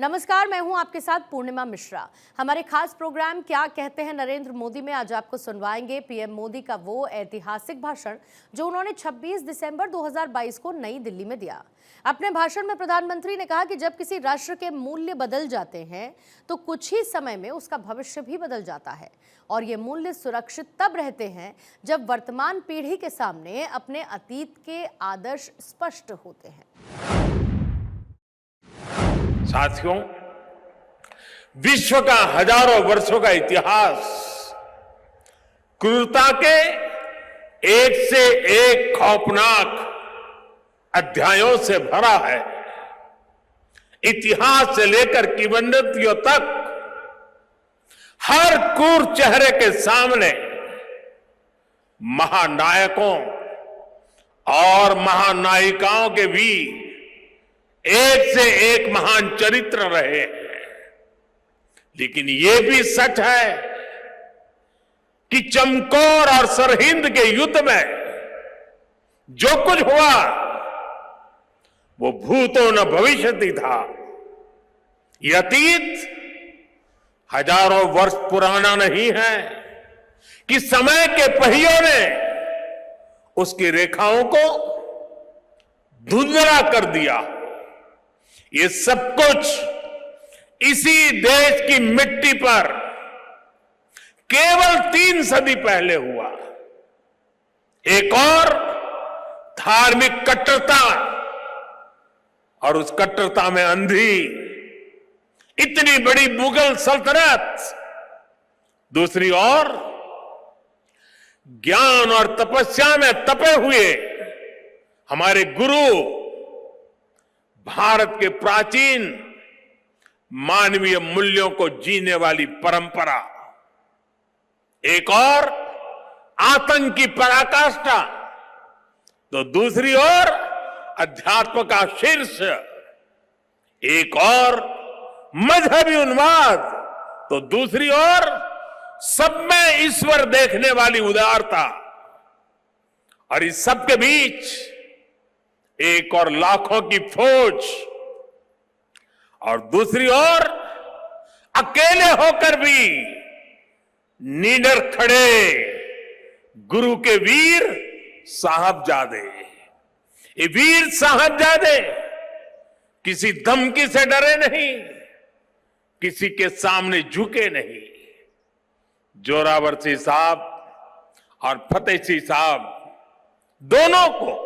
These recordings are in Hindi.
नमस्कार, मैं हूं आपके साथ पूर्णिमा मिश्रा। हमारे खास प्रोग्राम क्या कहते हैं नरेंद्र मोदी में आज आपको सुनवाएंगे पीएम मोदी का वो ऐतिहासिक भाषण जो उन्होंने 26 दिसंबर 2022 को नई दिल्ली में दिया। अपने भाषण में प्रधानमंत्री ने कहा कि जब किसी राष्ट्र के मूल्य बदल जाते हैं तो कुछ ही समय में उसका भविष्य भी बदल जाता है और ये मूल्य सुरक्षित तब रहते हैं जब वर्तमान पीढ़ी के सामने अपने अतीत के आदर्श स्पष्ट होते हैं। साथियों, विश्व का हजारों वर्षों का इतिहास क्रूरता के एक से एक खौफनाक अध्यायों से भरा है। इतिहास से लेकर किंवदंतियों तक हर क्रूर चेहरे के सामने महानायकों और महानायिकाओं के भी एक से एक महान चरित्र रहे हैं। लेकिन यह भी सच है कि चमकौर और सरहिंद के युद्ध में जो कुछ हुआ वो भूतो न भविष्यति था। यह अतीत हजारों वर्ष पुराना नहीं है कि समय के पहियों ने उसकी रेखाओं को धुंधला कर दिया। ये सब कुछ इसी देश की मिट्टी पर केवल 3 सदी पहले हुआ। एक और धार्मिक कट्टरता और उस कट्टरता में अंधी इतनी बड़ी मुगल सल्तनत, दूसरी ओर ज्ञान और तपस्या में तपे हुए हमारे गुरु, भारत के प्राचीन मानवीय मूल्यों को जीने वाली परंपरा, एक और आतंक की पराकाष्ठा, तो दूसरी ओर अध्यात्म का शीर्ष, एक और मजहबी उन्माद, तो दूसरी ओर सब में ईश्वर देखने वाली उदारता, और इस सब के बीच एक और लाखों की फौज, और दूसरी ओर अकेले होकर भी निडर खड़े गुरु के वीर साहबजादे। ये वीर साहबजादे किसी धमकी से डरे नहीं, किसी के सामने झुके नहीं। जोरावर सिंह साहब और फतेह सिंह साहब दोनों को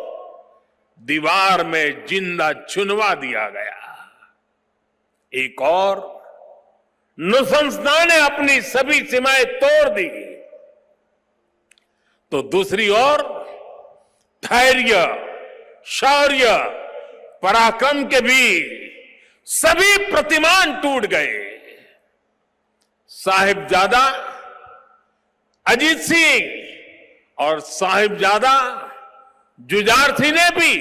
दीवार में जिंदा चुनवा दिया गया। एक और नृशंसता ने अपनी सभी सीमाएं तोड़ दी, तो दूसरी ओर धैर्य, शौर्य, पराक्रम के भी सभी प्रतिमान टूट गए। साहिबजादा अजीत सिंह और साहिबजादा जुझार सिंह ने भी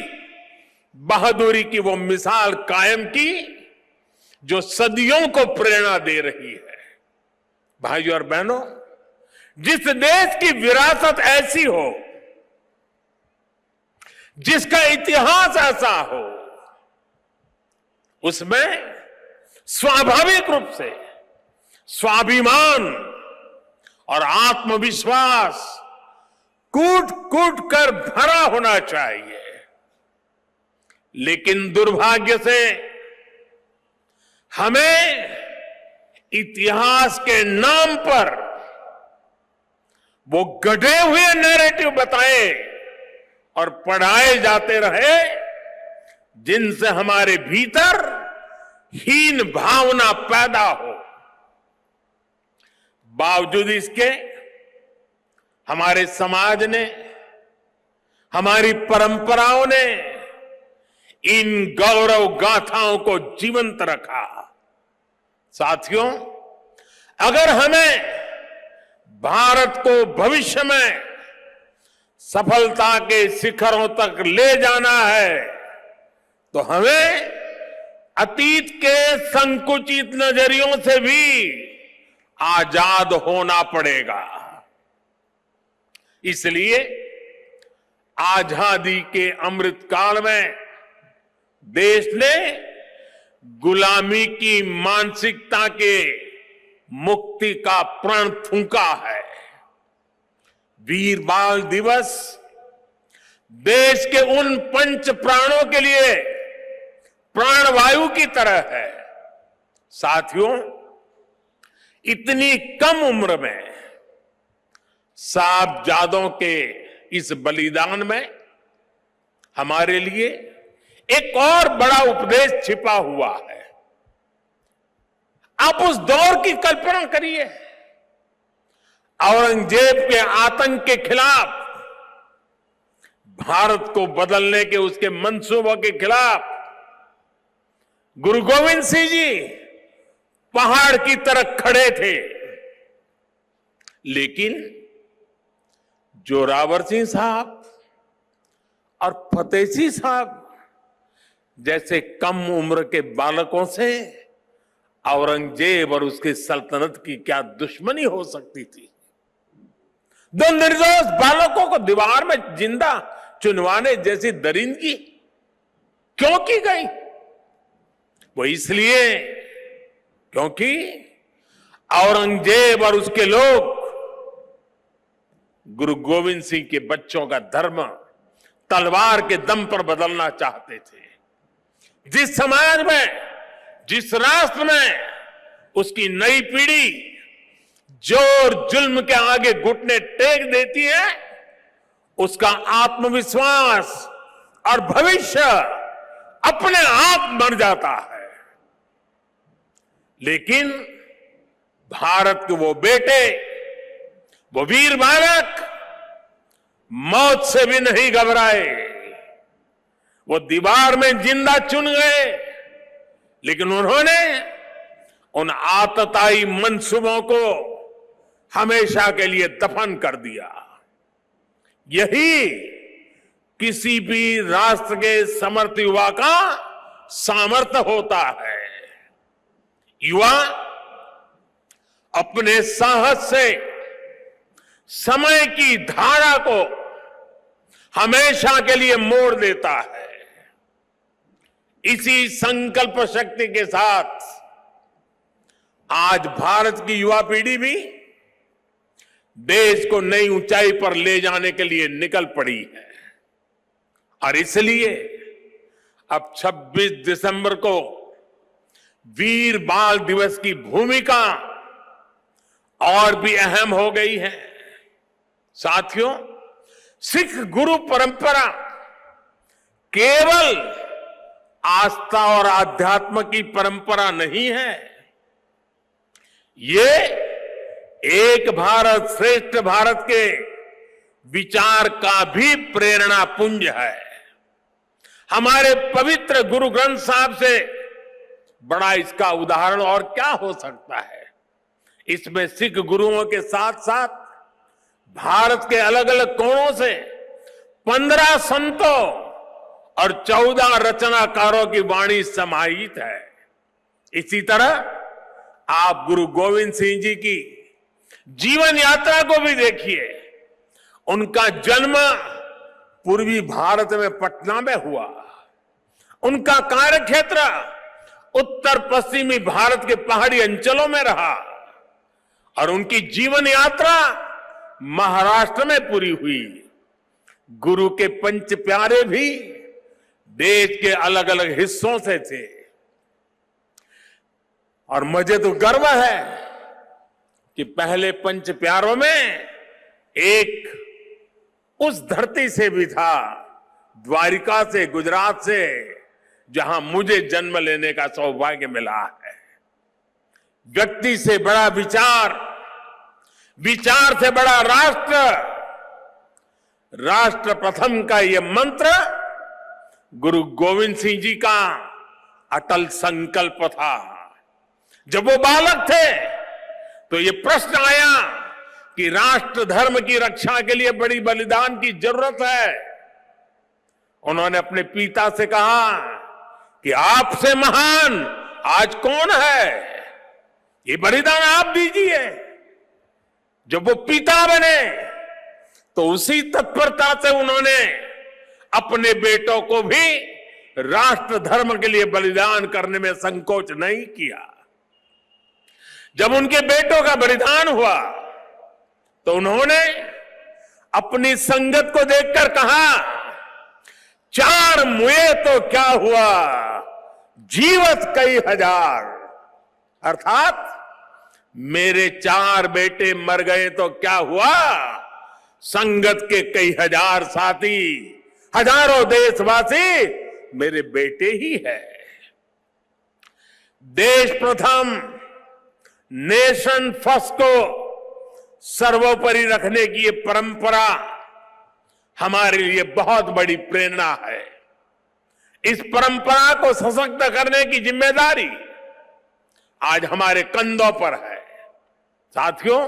बहादुरी की वो मिसाल कायम की जो सदियों को प्रेरणा दे रही है। भाइयों और बहनों, जिस देश की विरासत ऐसी हो, जिसका इतिहास ऐसा हो, उसमें स्वाभाविक रूप से स्वाभिमान और आत्मविश्वास कूट कूट कर भरा होना चाहिए। लेकिन दुर्भाग्य से हमें इतिहास के नाम पर वो गढ़े हुए नैरेटिव बताए और पढ़ाए जाते रहे जिनसे हमारे भीतर हीन भावना पैदा हो। बावजूद इसके हमारे समाज ने, हमारी परंपराओं ने इन गौरव गाथाओं को जीवंत रखा। साथियों, अगर हमें भारत को भविष्य में सफलता के शिखरों तक ले जाना है तो हमें अतीत के संकुचित नजरियों से भी आजाद होना पड़ेगा। इसलिए आजादी के अमृत काल में देश ने गुलामी की मानसिकता के मुक्ति का प्रण फूंका है। वीर बाल दिवस देश के उन पंच प्राणों के लिए प्राणवायु की तरह है। साथियों, इतनी कम उम्र में साहबजादों के इस बलिदान में हमारे लिए एक और बड़ा उपदेश छिपा हुआ है। आप उस दौर की कल्पना करिए, औरंगजेब के आतंक के खिलाफ, भारत को बदलने के उसके मंसूबों के खिलाफ गुरु गोविंद सिंह जी पहाड़ की तरह खड़े थे। लेकिन जोरावर सिंह साहब और फतेह सिंह साहब जैसे कम उम्र के बालकों से औरंगजेब और उसकी सल्तनत की क्या दुश्मनी हो सकती थी। दो निर्दोष बालकों को दीवार में जिंदा चुनवाने जैसी दरिंदगी क्यों की गई? वो इसलिए क्योंकि औरंगजेब और उसके लोग गुरु गोविंद सिंह के बच्चों का धर्म तलवार के दम पर बदलना चाहते थे। जिस समाज में, जिस राष्ट्र में उसकी नई पीढ़ी जोर जुल्म के आगे घुटने टेक देती है, उसका आत्मविश्वास और भविष्य अपने आप मर जाता है। लेकिन भारत के वो बेटे, वो वीर बालक मौत से भी नहीं घबराए। वो दीवार में जिंदा चुन गए, लेकिन उन्होंने उन आतताई मंसूबों को हमेशा के लिए दफन कर दिया। यही किसी भी राष्ट्र के समर्थ युवा का सामर्थ्य होता है। युवा अपने साहस से समय की धारा को हमेशा के लिए मोड़ देता है। इसी संकल्प शक्ति के साथ आज भारत की युवा पीढ़ी भी देश को नई ऊंचाई पर ले जाने के लिए निकल पड़ी है। और इसलिए अब 26 दिसंबर को वीर बाल दिवस की भूमिका और भी अहम हो गई है। साथियों, सिख गुरु परंपरा केवल आस्था और आध्यात्म की परंपरा नहीं है, ये एक भारत श्रेष्ठ भारत के विचार का भी प्रेरणा पुंज है। हमारे पवित्र गुरु ग्रंथ साहब से बड़ा इसका उदाहरण और क्या हो सकता है। इसमें सिख गुरुओं के साथ साथ भारत के अलग अलग कोणों से 15 संतों और 14 रचनाकारों की वाणी समाहित है। इसी तरह आप गुरु गोविंद सिंह जी की जीवन यात्रा को भी देखिए। उनका जन्म पूर्वी भारत में पटना में हुआ। उनका कार्यक्षेत्र उत्तर पश्चिमी भारत के पहाड़ी अंचलों में रहा और उनकी जीवन यात्रा महाराष्ट्र में पूरी हुई। गुरु के पंच प्यारे भी देश के अलग अलग हिस्सों से थे। और मुझे तो गर्व है कि पहले पंच प्यारों में एक उस धरती से भी था, द्वारिका से, गुजरात से, जहां मुझे जन्म लेने का सौभाग्य मिला है। व्यक्ति से बड़ा विचार, विचार से बड़ा राष्ट्र, राष्ट्र प्रथम का यह मंत्र गुरु गोविंद सिंह जी का अटल संकल्प था। जब वो बालक थे तो ये प्रश्न आया कि राष्ट्र धर्म की रक्षा के लिए बड़ी बलिदान की जरूरत है। उन्होंने अपने पिता से कहा कि आपसे महान आज कौन है, ये बलिदान आप दीजिए। जब वो पिता बने तो उसी तत्परता से उन्होंने अपने बेटों को भी राष्ट्र धर्म के लिए बलिदान करने में संकोच नहीं किया। जब उनके बेटों का बलिदान हुआ तो उन्होंने अपनी संगत को देखकर कहा, 4 मुए तो क्या हुआ, जीवत कई हजार। अर्थात मेरे 4 बेटे मर गए तो क्या हुआ, संगत के कई हजार साथी, हजारों देशवासी मेरे बेटे ही है। देश प्रथम, नेशन फर्स्ट को सर्वोपरि रखने की ये परंपरा हमारे लिए बहुत बड़ी प्रेरणा है। इस परंपरा को सशक्त करने की जिम्मेदारी आज हमारे कंधों पर है। साथियों,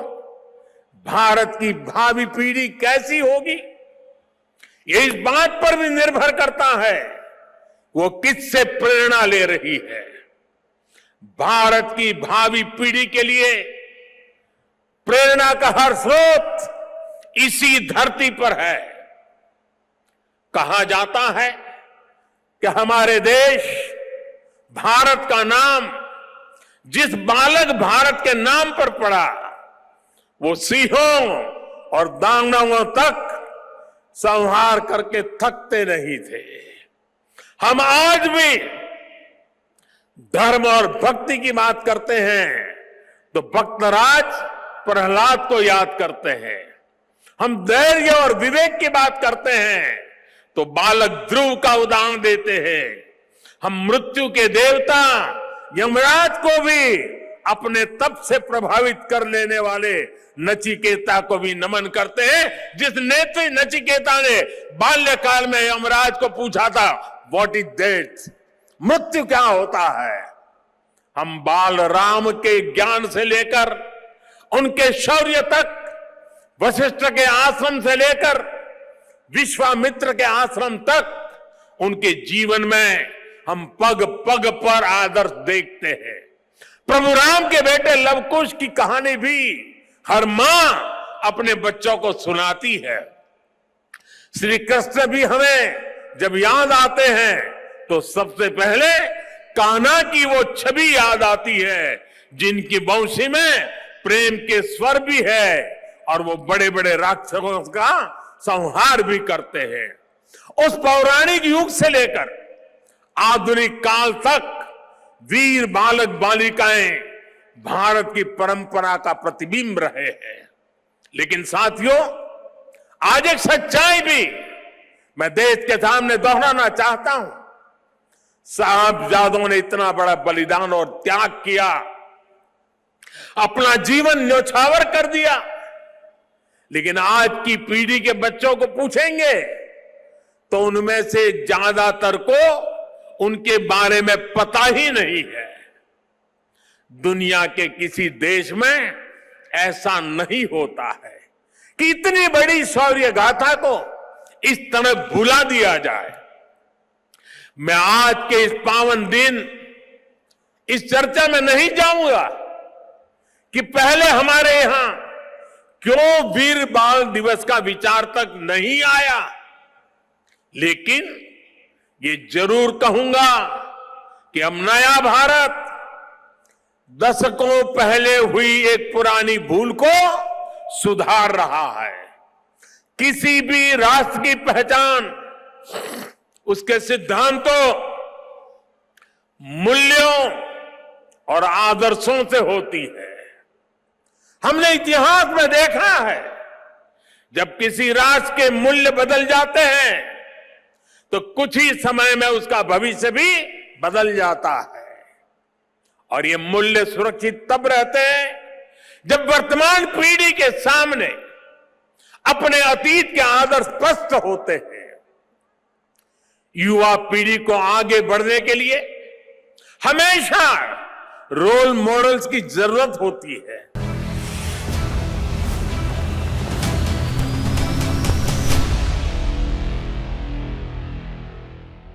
भारत की भावी पीढ़ी कैसी होगी, ये इस बात पर भी निर्भर करता है वो किससे प्रेरणा ले रही है। भारत की भावी पीढ़ी के लिए प्रेरणा का हर स्रोत इसी धरती पर है। कहा जाता है कि हमारे देश भारत का नाम जिस बालक भारत के नाम पर पड़ा वो सिंहों और दानवों तक संहार करके थकते नहीं थे। हम आज भी धर्म और भक्ति की बात करते हैं तो भक्तराज प्रहलाद को याद करते हैं। हम धैर्य और विवेक की बात करते हैं तो बालक ध्रुव का उदाहरण देते हैं। हम मृत्यु के देवता यमराज को भी अपने तप से प्रभावित कर लेने वाले नचिकेता को भी नमन करते हैं, जिस नेत्री नचिकेता ने बाल्यकाल में यमराज को पूछा था, व्हाट इज डेथ, मृत्यु क्या होता है। हम बाल राम के ज्ञान से लेकर उनके शौर्य तक, वशिष्ठ के आश्रम से लेकर विश्वामित्र के आश्रम तक, उनके जीवन में हम पग पग पर आदर्श देखते हैं। प्रभु राम के बेटे लवकुश की कहानी भी हर मां अपने बच्चों को सुनाती है। श्री कृष्ण भी हमें जब याद आते हैं तो सबसे पहले कान्हा की वो छवि याद आती है जिनकी बंशी में प्रेम के स्वर भी है और वो बड़े बड़े राक्षसों का संहार भी करते हैं। उस पौराणिक युग से लेकर आधुनिक काल तक वीर बालक बालिकाएं भारत की परंपरा का प्रतिबिंब रहे हैं। लेकिन साथियों, आज एक सच्चाई भी मैं देश के सामने दोहराना चाहता हूं। साहबजादों ने इतना बड़ा बलिदान और त्याग किया, अपना जीवन न्यौछावर कर दिया, लेकिन आज की पीढ़ी के बच्चों को पूछेंगे तो उनमें से ज्यादातर को उनके बारे में पता ही नहीं है। दुनिया के किसी देश में ऐसा नहीं होता है कि इतनी बड़ी शौर्य गाथा को इस तरह भुला दिया जाए। मैं आज के इस पावन दिन इस चर्चा में नहीं जाऊंगा कि पहले हमारे यहां क्यों वीर बाल दिवस का विचार तक नहीं आया, लेकिन ये जरूर कहूंगा कि अब नया भारत दशकों पहले हुई एक पुरानी भूल को सुधार रहा है। किसी भी राष्ट्र की पहचान उसके सिद्धांतों, मूल्यों और आदर्शों से होती है। हमने इतिहास में देखा है, जब किसी राष्ट्र के मूल्य बदल जाते हैं तो कुछ ही समय में उसका भविष्य भी बदल जाता है। और ये मूल्य सुरक्षित तब रहते हैं जब वर्तमान पीढ़ी के सामने अपने अतीत के आदर्श स्पष्ट होते हैं। युवा पीढ़ी को आगे बढ़ने के लिए हमेशा रोल मॉडल्स की जरूरत होती है।